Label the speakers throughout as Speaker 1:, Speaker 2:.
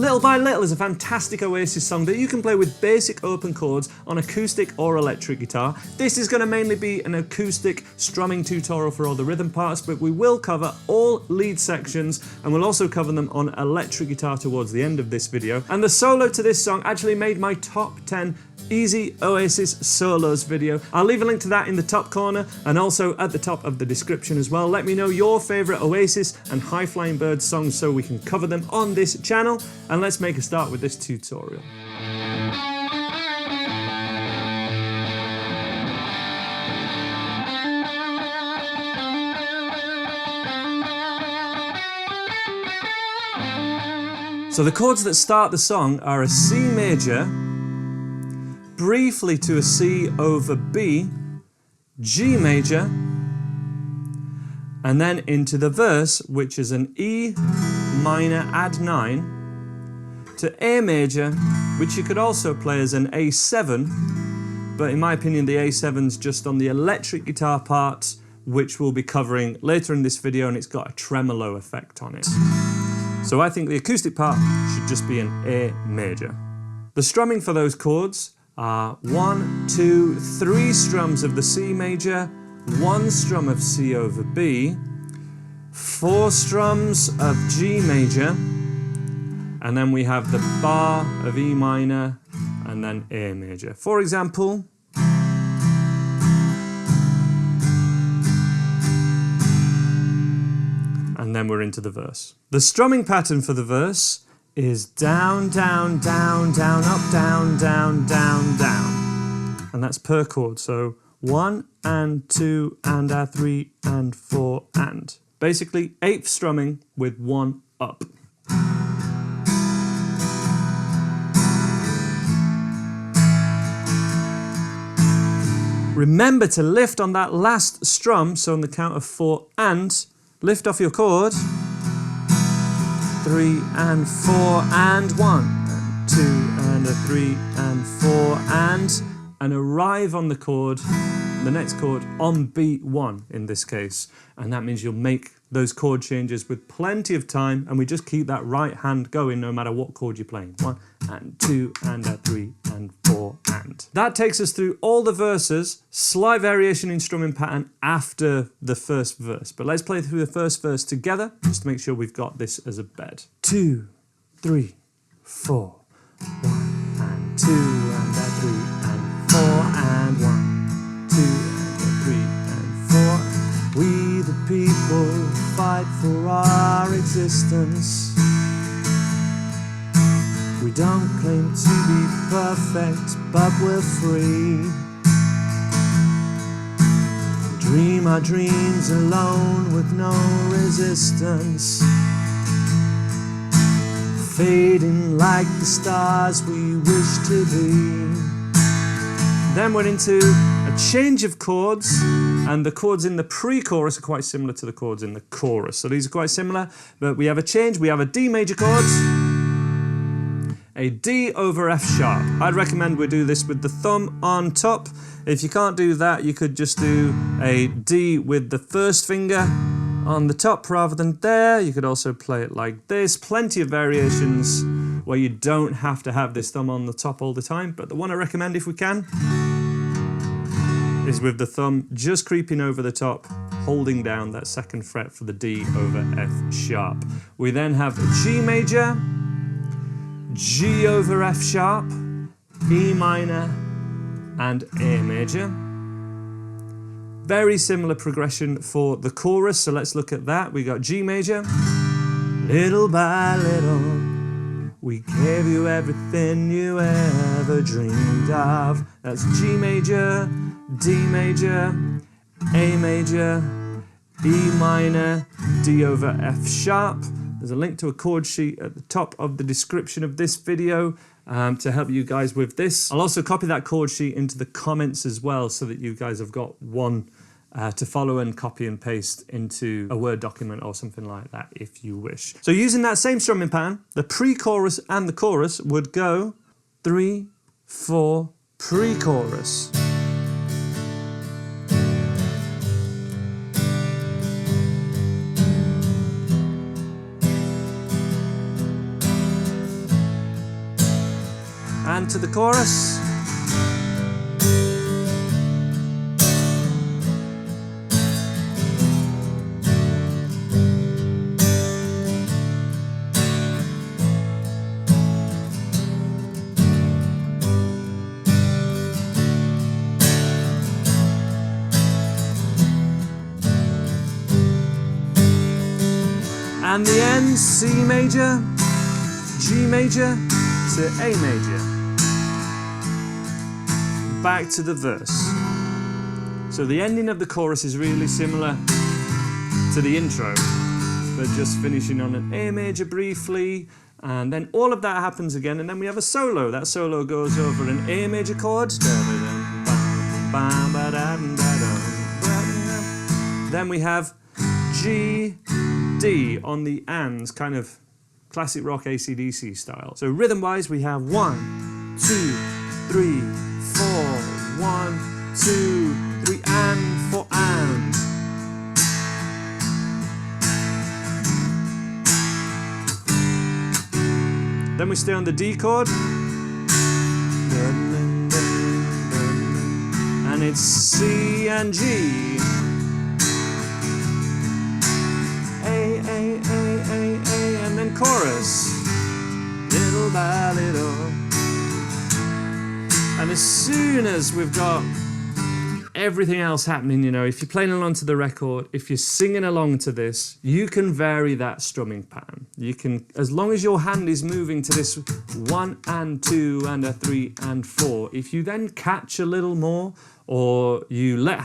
Speaker 1: Little by Little is a fantastic Oasis song that you can play with basic open chords on acoustic or electric guitar. This is going to mainly be an acoustic strumming tutorial for all the rhythm parts, but we will cover all lead sections and we'll also cover them on electric guitar towards the end of this video. And the solo to this song actually made my top 10 easy Oasis solos video. I'll leave a link to that in the top corner and also at the top of the description as well. Let me know your favourite Oasis and High Flying Birds songs so we can cover them on this channel, and let's make a start with this tutorial. So the chords that start the song are a C major, briefly to a C over B, G major, and then into the verse, which is an E minor add 9, to A major, which you could also play as an A7, but in my opinion the A7's just on the electric guitar part, which we'll be covering later in this video, and it's got a tremolo effect on it. So I think the acoustic part should just be an A major. The strumming for those chords are 1, 2, 3 strums of the C major, 1 strum of C over B, 4 strums of G major, and then we have the bar of E minor and then A major. For example, and then we're into the verse. The strumming pattern for the verse is down, down, down, down, up, down, down, down, down. And that's per chord, so 1 and 2 and 3 and 4 and. Basically 8th strumming with 1 up. Remember to lift on that last strum, so on the count of 4 and, lift off your chord. 3 and 4 and 1 and 2 and 3 and 4 and arrive on the chord, the next chord, on beat 1 in this case, and that means you'll make those chord changes with plenty of time, and we just keep that right hand going no matter what chord you're playing. 1 and 2 and 3 and 4 and. That takes us through all the verses, slight variation in strumming pattern after the first verse. But let's play through the first verse together just to make sure we've got this as a bed. 2, 3, 4. 1 and 2 and 3 and 4 and 1, 2 and 3 and 4. We the people fight for our existence. We don't claim to be perfect, but we're free. We dream our dreams alone with no resistance, fading like the stars we wish to be. Then we're into a change of chords, and the chords in the pre-chorus are quite similar to the chords in the chorus. So these are quite similar, but we have a change. We have a D major chord, a D over F sharp. I'd recommend we do this with the thumb on top. If you can't do that, you could just do a D with the first finger on the top rather than there. You could also play it like this. Plenty of variations where you don't have to have this thumb on the top all the time, but the one I recommend if we can is with the thumb just creeping over the top, holding down that second fret for the D over F sharp. We then have a G major, G over F sharp, E minor, and A major. Very similar progression for the chorus, so let's look at that. We got G major, little by little, we gave you everything you ever dreamed of. That's G major, D major, A major, E minor, D over F sharp. There's a link to a chord sheet at the top of the description of this video to help you guys with this. I'll also copy that chord sheet into the comments as well so that you guys have got one to follow and copy and paste into a Word document or something like that if you wish. So using that same strumming pattern, the pre-chorus and the chorus would go 3, 4, pre-chorus. and to the chorus. And the end, C major, G major to A major. Back to the verse. So the ending of the chorus is really similar to the intro, but just finishing on an A major briefly, and then all of that happens again, and then we have a solo. That solo goes over an A major chord. Then we have G, D on the ands, kind of classic rock AC/DC style. So rhythm-wise, we have 1, 2, 3, 4, 1, 2, 3, and 4, and. Then we stay on the D chord, and it's C and G. A, and then chorus, little by little. And as soon as we've got everything else happening, you know, if you're playing along to the record, if you're singing along to this, you can vary that strumming pattern. You can, as long as your hand is moving to this 1 and 2 and a 3 and 4, if you then catch a little more, or you let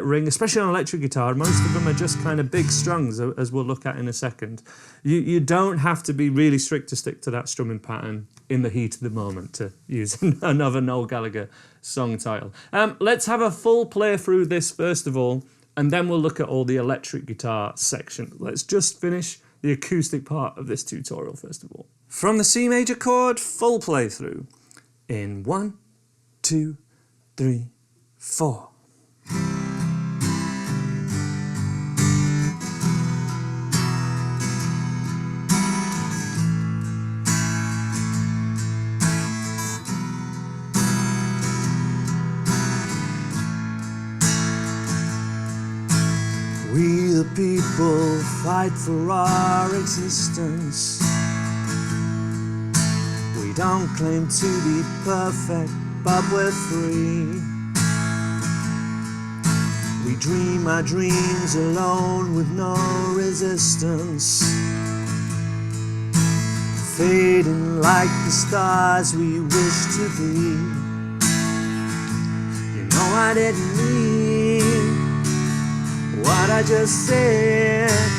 Speaker 1: ring, especially on electric guitar, most of them are just kind of big strings, as we'll look at in a second. You don't have to be really strict to stick to that strumming pattern in the heat of the moment, to use another Noel Gallagher song title. Let's have a full play through this first of all, and then we'll look at all the electric guitar section. Let's just finish the acoustic part of this tutorial first of all. From the C major chord, full play through in 1, 2, 3, 4. We the people fight for our existence. We don't claim to be perfect, but we're free. We dream our dreams alone with no resistance, fading like the stars we wish to be. You know I didn't mean what I just said,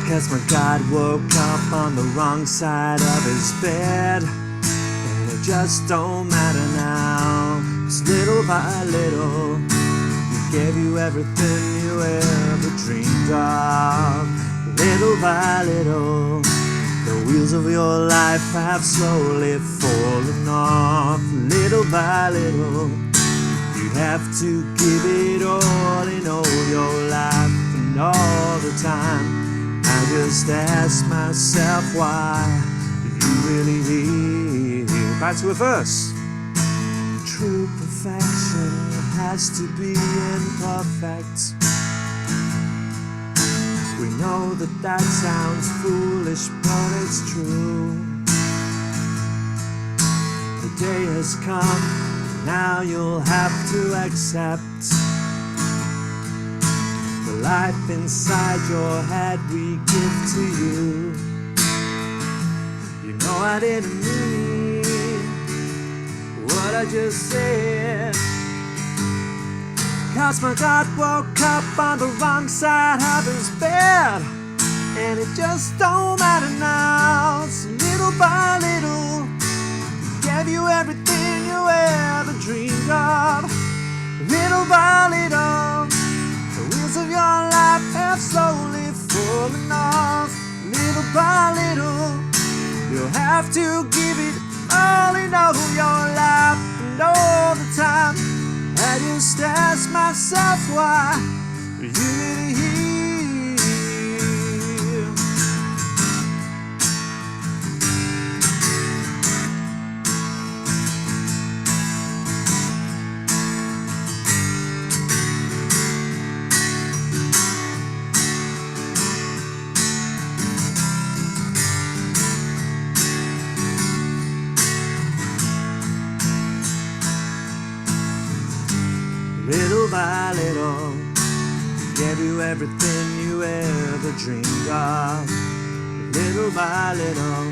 Speaker 1: 'cause my God woke up on the wrong side of his bed. And it just don't matter now, 'cause little by little gave you everything you ever dreamed of. Little by little, the wheels of your life have slowly fallen off. Little by little, you have to give it all in all your life and all the time. I just ask myself, why do you really need? Back to a verse. True perfection has to be imperfect. We know that that sounds foolish, but it's true. The day has come, now you'll have to accept the life inside your head we give to you. You know I didn't mean what I just said, 'cause my God woke up on the wrong side of his bed. And it just don't matter now, it's little by little, gave you everything you ever dreamed of. Little by little, the wheels of your life have slowly fallen off. Little by little, you'll have to give it all in all your life and all the time. I just ask myself, why are you really here? little, gave you everything you ever dreamed of. Little by little,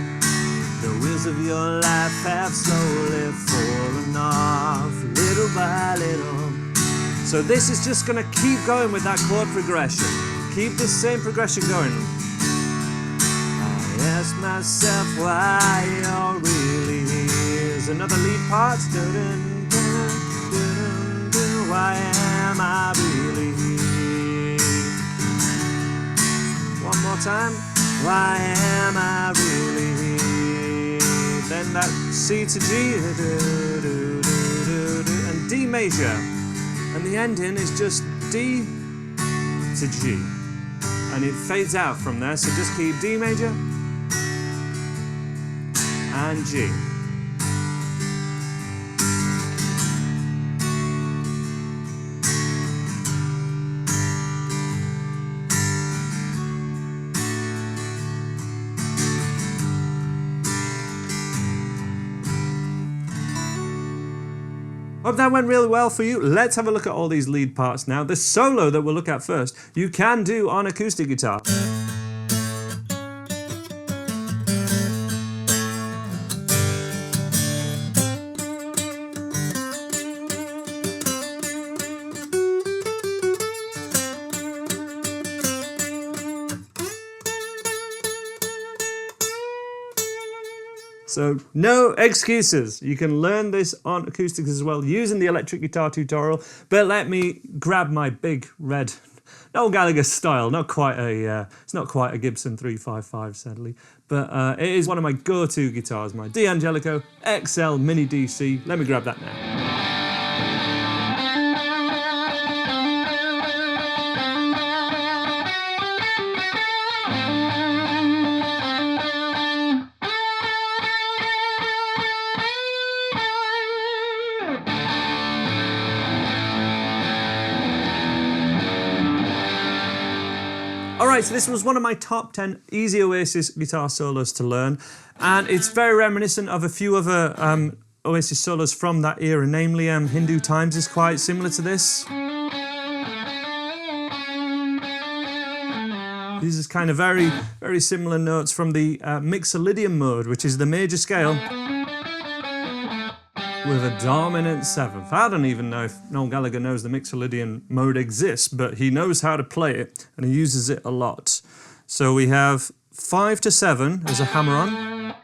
Speaker 1: the wheels of your life have slowly fallen off. Little by little. So this is just going to keep going with that chord progression. Keep this same progression going. I ask myself why you're really here. There's another lead part. Why am I really here? One more time. Why am I really here? Then that C to G and D major. And the ending is just D to G. And it fades out from there, so just keep D major and G. Hope that went really well for you. Let's have a look at all these lead parts now. The solo that we'll look at first, you can do on acoustic guitar. So no excuses. You can learn this on acoustics as well using the electric guitar tutorial. But let me grab my big red Noel Gallagher style. It's not quite a Gibson 355 sadly, but it is one of my go-to guitars, my D'Angelico XL Mini DC. Let me grab that now. Alright, so this was one of my top 10 easy Oasis guitar solos to learn, and it's very reminiscent of a few other Oasis solos from that era, namely Hindu Times is quite similar to this. These are kind of very, very similar notes from the Mixolydian mode, which is the major scale with a dominant seventh. I don't even know if Noel Gallagher knows the Mixolydian mode exists, but he knows how to play it and he uses it a lot. So we have 5 to 7 as a hammer-on,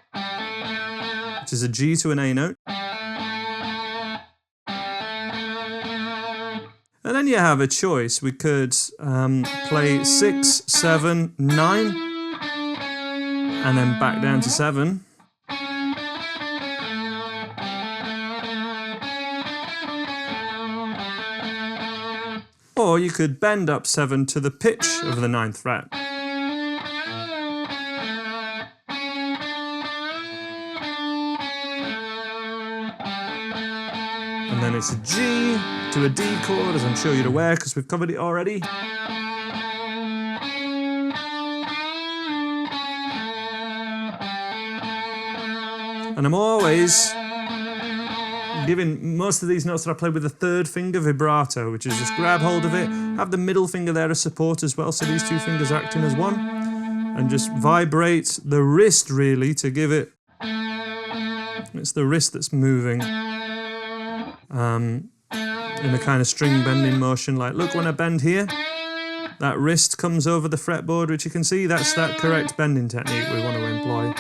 Speaker 1: which is a G to an A note. And then you have a choice. We could play 6, 7, 9, and then back down to 7. Or you could bend up 7 to the pitch of the 9th fret. And then it's a G to a D chord, as I'm sure you're aware, because we've covered it already. And I'm always giving most of these notes that I play with the third finger vibrato, which is just grab hold of it, have the middle finger there as support as well, so these two fingers are acting as one, and just vibrate the wrist really to give it, it's the wrist that's moving in a kind of string bending motion, like look when I bend here, that wrist comes over the fretboard, which you can see, that's that correct bending technique we want to employ.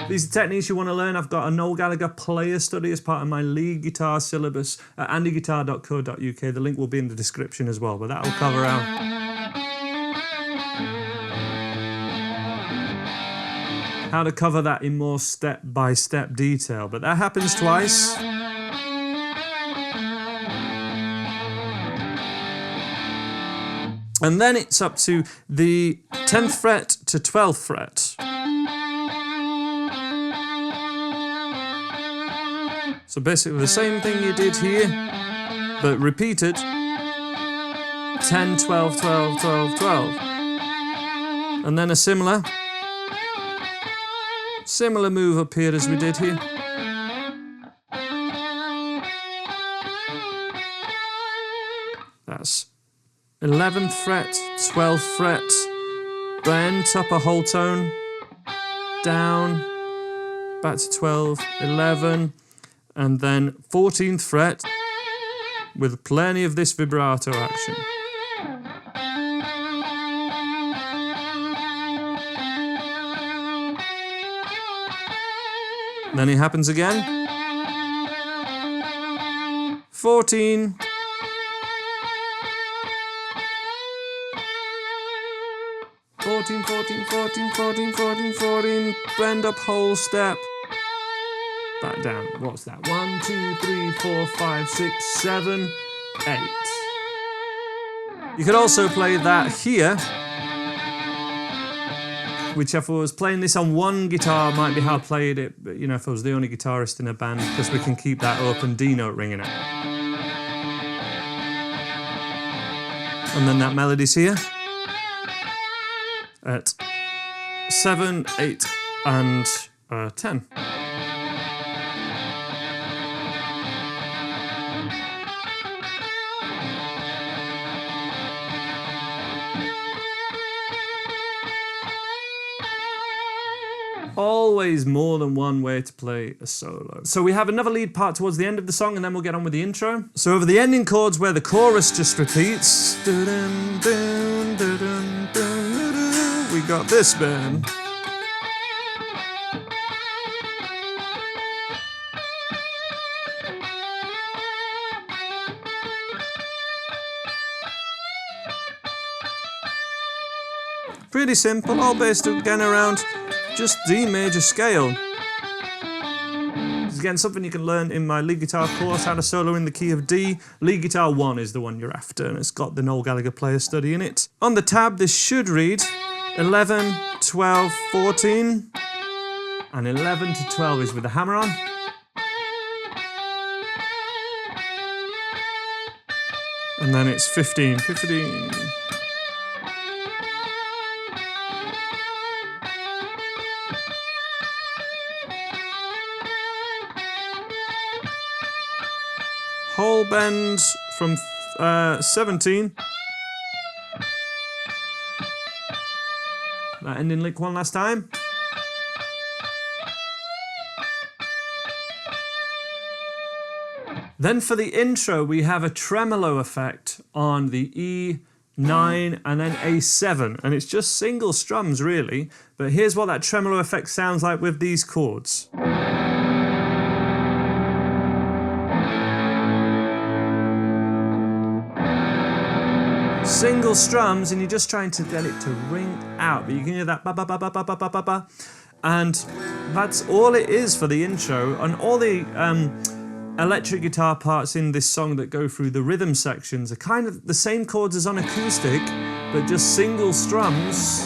Speaker 1: These are techniques you want to learn. I've got a Noel Gallagher player study as part of my lead guitar syllabus at andyguitar.co.uk. The link will be in the description as well, but that will cover out how to cover that in more step-by-step detail. But that happens twice. And then it's up to the 10th fret to 12th fret. So basically the same thing you did here, but repeated 10, 12, 12, 12, 12. And then a similar move up here as we did here. that's 11th fret, 12th fret, bent up a whole tone, down, back to 12, 11, and then 14th fret with plenty of this vibrato action. Then it happens again. 14. Fourteen, 14, bend up whole step. Back down. What's that? 1, 2, 3, 4, 5, 6, 7, 8. You could also play that here, whichever was playing this on one guitar might be how I played it, but you know, if I was the only guitarist in a band, because we can keep that open D note ringing out. And then that melody's here at 7, 8, and 10. Always more than one way to play a solo. So we have another lead part towards the end of the song, and then we'll get on with the intro. So over the ending chords where the chorus just repeats, we got this bit. Pretty simple, all based again around just D major scale. This is again something you can learn in my lead guitar course, how to solo in the key of D. Lead guitar 1 is the one you're after, and it's got the Noel Gallagher player study in it. On the tab, this should read 11, 12, 14, and 11 to 12 is with the hammer on. And then it's 15, 15. Whole bend from 17. That ending lick one last time. Then for the intro, we have a tremolo effect on the E9 and then A7, and it's just single strums really, but here's what that tremolo effect sounds like with these chords. Single strums, and you're just trying to get it to ring out, but you can hear that ba ba ba ba ba ba ba ba ba, and that's all it is for the intro. And all the electric guitar parts in this song that go through the rhythm sections are kind of the same chords as on acoustic, but just single strums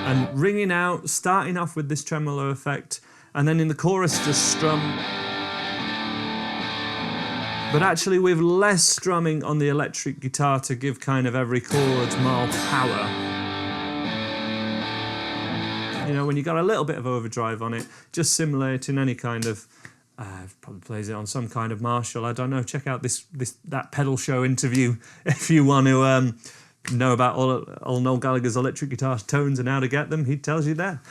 Speaker 1: and ringing out, starting off with this tremolo effect, and then in the chorus just strum. But actually with less strumming on the electric guitar to give kind of every chord more power. You know, when you got a little bit of overdrive on it, just simulating any kind of, probably plays it on some kind of Marshall, I don't know. Check out that pedal show interview if you want to know about all Noel Gallagher's electric guitar tones and how to get them. He tells you there.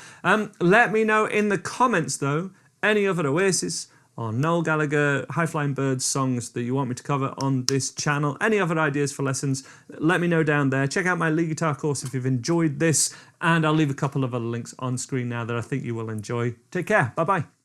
Speaker 1: Let me know in the comments though, any other Oasis or Noel Gallagher High Flying Birds songs that you want me to cover on this channel. Any other ideas for lessons, let me know down there. Check out my lead guitar course if you've enjoyed this, and I'll leave a couple of other links on screen now that I think you will enjoy. Take care, bye-bye.